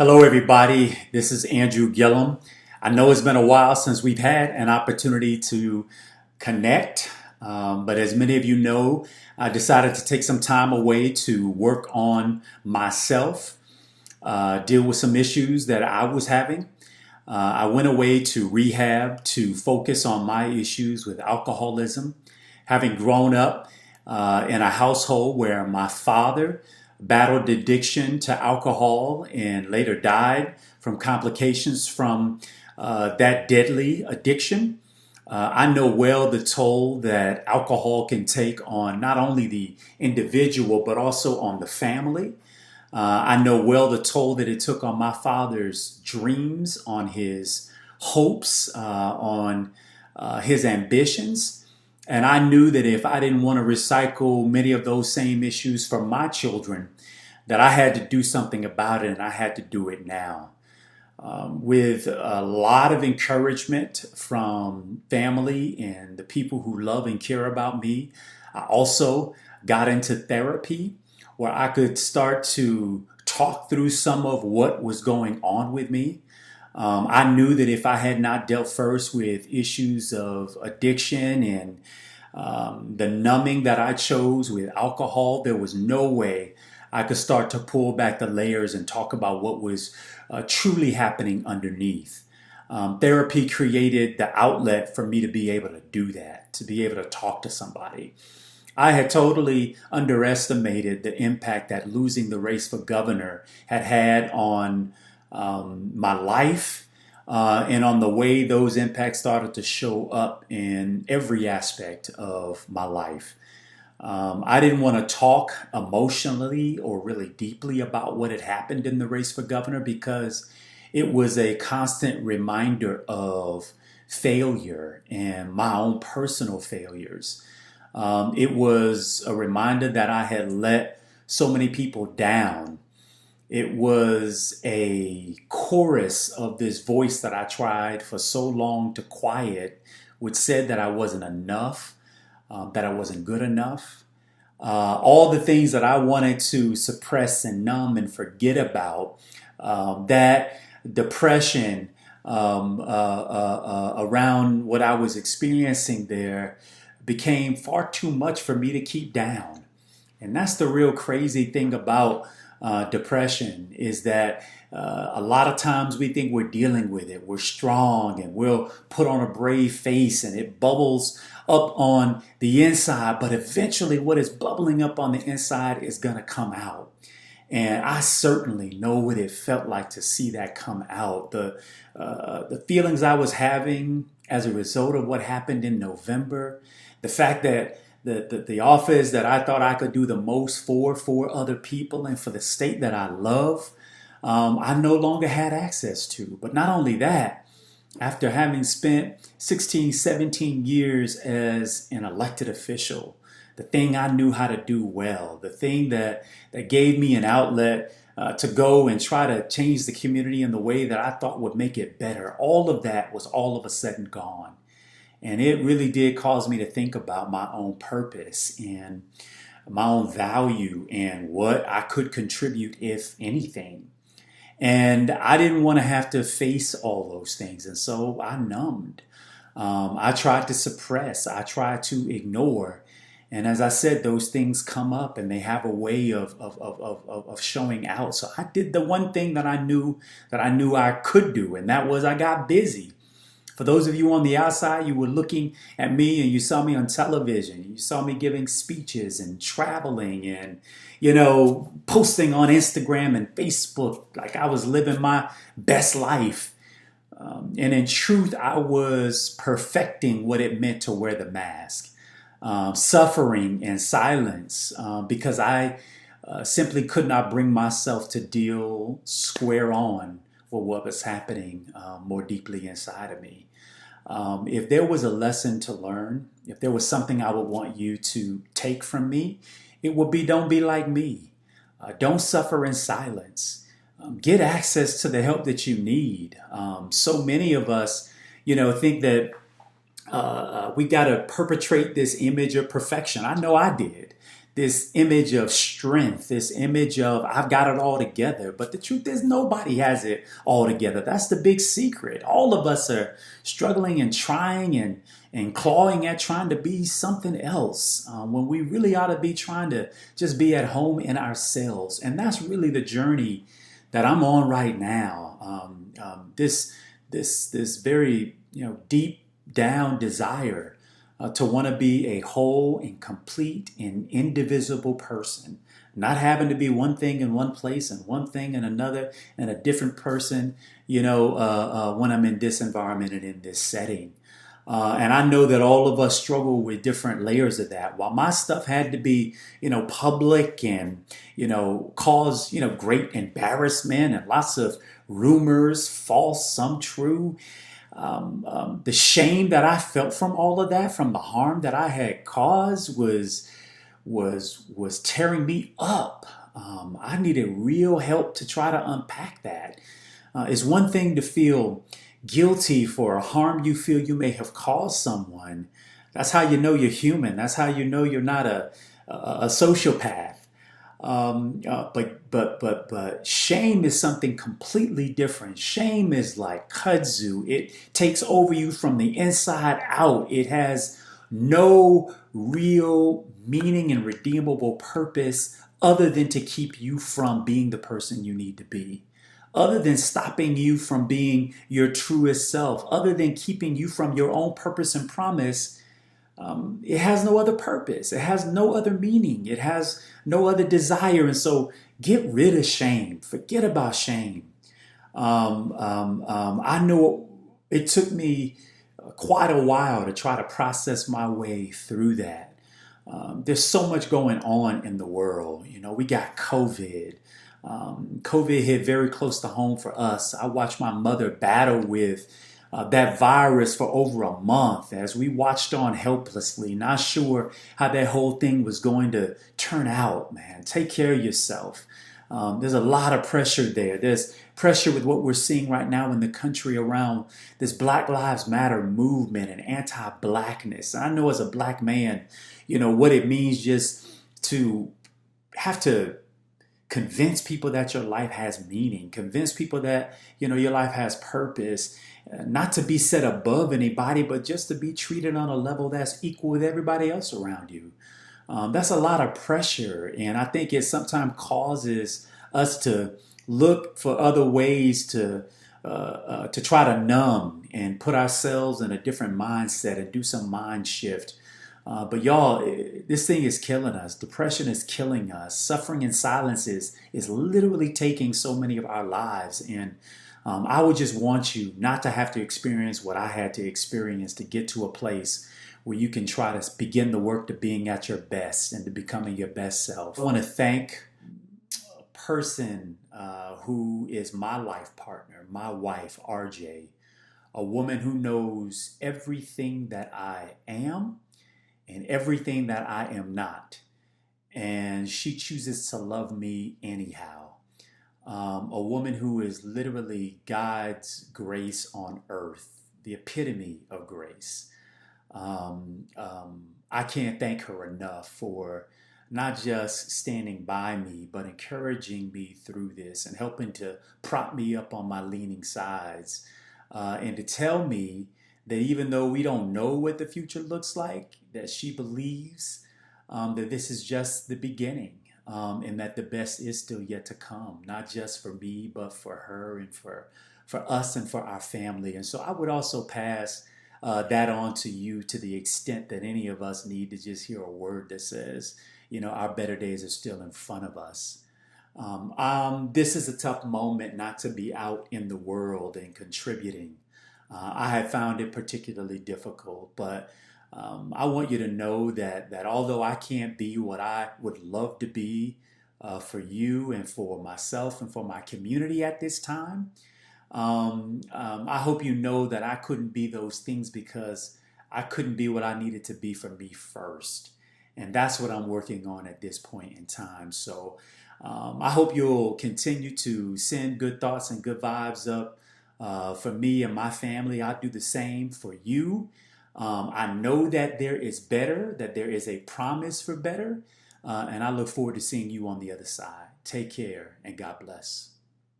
Hello, everybody. This is Andrew Gillum. I know it's been a while since we've had an opportunity to connect, but as many of you know, I decided to take some time away to work on myself, deal with some issues that I was having. I went away to rehab to focus on my issues with alcoholism, having grown up in a household where my father battled addiction to alcohol and later died from complications from that deadly addiction. I know well the toll that alcohol can take on not only the individual, but also on the family. I know well the toll that it took on my father's dreams, on his hopes, on his ambitions. And I knew that if I didn't want to recycle many of those same issues for my children, that I had to do something about it, and I had to do it now. With a lot of encouragement from family and the people who love and care about me, I also got into therapy where I could start to talk through some of what was going on with me. I knew that if I had not dealt first with issues of addiction and the numbing that I chose with alcohol, there was no way I could start to pull back the layers and talk about what was truly happening underneath. Therapy created the outlet for me to be able to do that, to be able to talk to somebody. I had totally underestimated the impact that losing the race for governor had on my life and on the way those impacts started to show up in every aspect of my life. I didn't want to talk emotionally or really deeply about what had happened in the race for governor because it was a constant reminder of failure and my own personal failures. It was a reminder that I had let so many people down. It was a chorus of this voice that I tried for so long to quiet, which said that I wasn't enough, that I wasn't good enough. All the things that I wanted to suppress and numb and forget about, that depression around what I was experiencing there became far too much for me to keep down. And that's the real crazy thing about depression is that a lot of times we think we're dealing with it. We're strong and we'll put on a brave face and it bubbles up on the inside. But eventually what is bubbling up on the inside is going to come out. And I certainly know what it felt like to see that come out. The feelings I was having as a result of what happened in November, the fact that the office that I thought I could do the most for other people and for the state that I love, I no longer had access to. But not only that, after having spent 16, 17 years as an elected official, the thing I knew how to do well, the thing that gave me an outlet to go and try to change the community in the way that I thought would make it better, all of that was all of a sudden gone. And it really did cause me to think about my own purpose and my own value and what I could contribute, if anything. And I didn't want to have to face all those things. And so I numbed. I tried to suppress. I tried to ignore. And as I said, those things come up and they have a way of showing out. So I did the one thing that I knew I could do. And that was I got busy. For those of you on the outside, you were looking at me and you saw me on television. You saw me giving speeches and traveling and, posting on Instagram and Facebook like I was living my best life. And in truth, I was perfecting what it meant to wear the mask, suffering in silence because I simply could not bring myself to deal square on for what was happening more deeply inside of me. If there was a lesson to learn, if there was something I would want you to take from me, it would be don't be like me. Don't suffer in silence. Get access to the help that you need. So many of us, think that we got to perpetrate this image of perfection. I know I did. this image of strength, this image of I've got it all together. But the truth is nobody has it all together. That's the big secret. All of us are struggling and trying and clawing at trying to be something else when we really ought to be trying to just be at home in ourselves. And that's really the journey that I'm on right now. This very deep down desire to want to be a whole and complete and indivisible person, not having to be one thing in one place and one thing in another and a different person, when I'm in this environment and in this setting. And I know that all of us struggle with different layers of that. While my stuff had to be, public and, cause, great embarrassment and lots of rumors, false, some true. The shame that I felt from all of that, from the harm that I had caused, was tearing me up. I needed real help to try to unpack that. It's one thing to feel guilty for a harm you feel you may have caused someone. That's how you know you're human. That's how you know you're not a sociopath. But shame is something completely different. Shame is like kudzu. It takes over you from the inside out. It has no real meaning and redeemable purpose other than to keep you from being the person you need to be, other than stopping you from being your truest self, other than keeping you from your own purpose and promise. It has no other purpose. It has no other meaning. It has no other desire. And so get rid of shame. Forget about shame. I know it took me quite a while to try to process my way through that. There's so much going on in the world. We got COVID. COVID hit very close to home for us. I watched my mother battle with that virus for over a month as we watched on helplessly, not sure how that whole thing was going to turn out, man. Take care of yourself. There's a lot of pressure there. There's pressure with what we're seeing right now in the country around this Black Lives Matter movement and anti-blackness. I know as a black man, what it means just to have to convince people that your life has meaning, convince people that, your life has purpose, not to be set above anybody, but just to be treated on a level that's equal with everybody else around you. That's a lot of pressure. And I think it sometimes causes us to look for other ways to try to numb and put ourselves in a different mindset and do some mind shift. But y'all, this thing is killing us. Depression is killing us. Suffering in silence is literally taking so many of our lives. And I would just want you not to have to experience what I had to experience to get to a place where you can try to begin the work to being at your best and to becoming your best self. I want to thank a person who is my life partner, my wife, RJ, a woman who knows everything that I am and everything that I am not. And she chooses to love me anyhow. A woman who is literally God's grace on earth, the epitome of grace. I can't thank her enough for not just standing by me, but encouraging me through this and helping to prop me up on my leaning sides and to tell me that even though we don't know what the future looks like, that she believes that this is just the beginning and that the best is still yet to come, not just for me, but for her and for us and for our family. And so I would also pass that on to you to the extent that any of us need to just hear a word that says, our better days are still in front of us. This is a tough moment not to be out in the world and contributing. I have found it particularly difficult, but I want you to know that although I can't be what I would love to be for you and for myself and for my community at this time, I hope you know that I couldn't be those things because I couldn't be what I needed to be for me first. And that's what I'm working on at this point in time. So I hope you'll continue to send good thoughts and good vibes up for me and my family. I'll do the same for you. I know that there is better, that there is a promise for better. And I look forward to seeing you on the other side. Take care and God bless.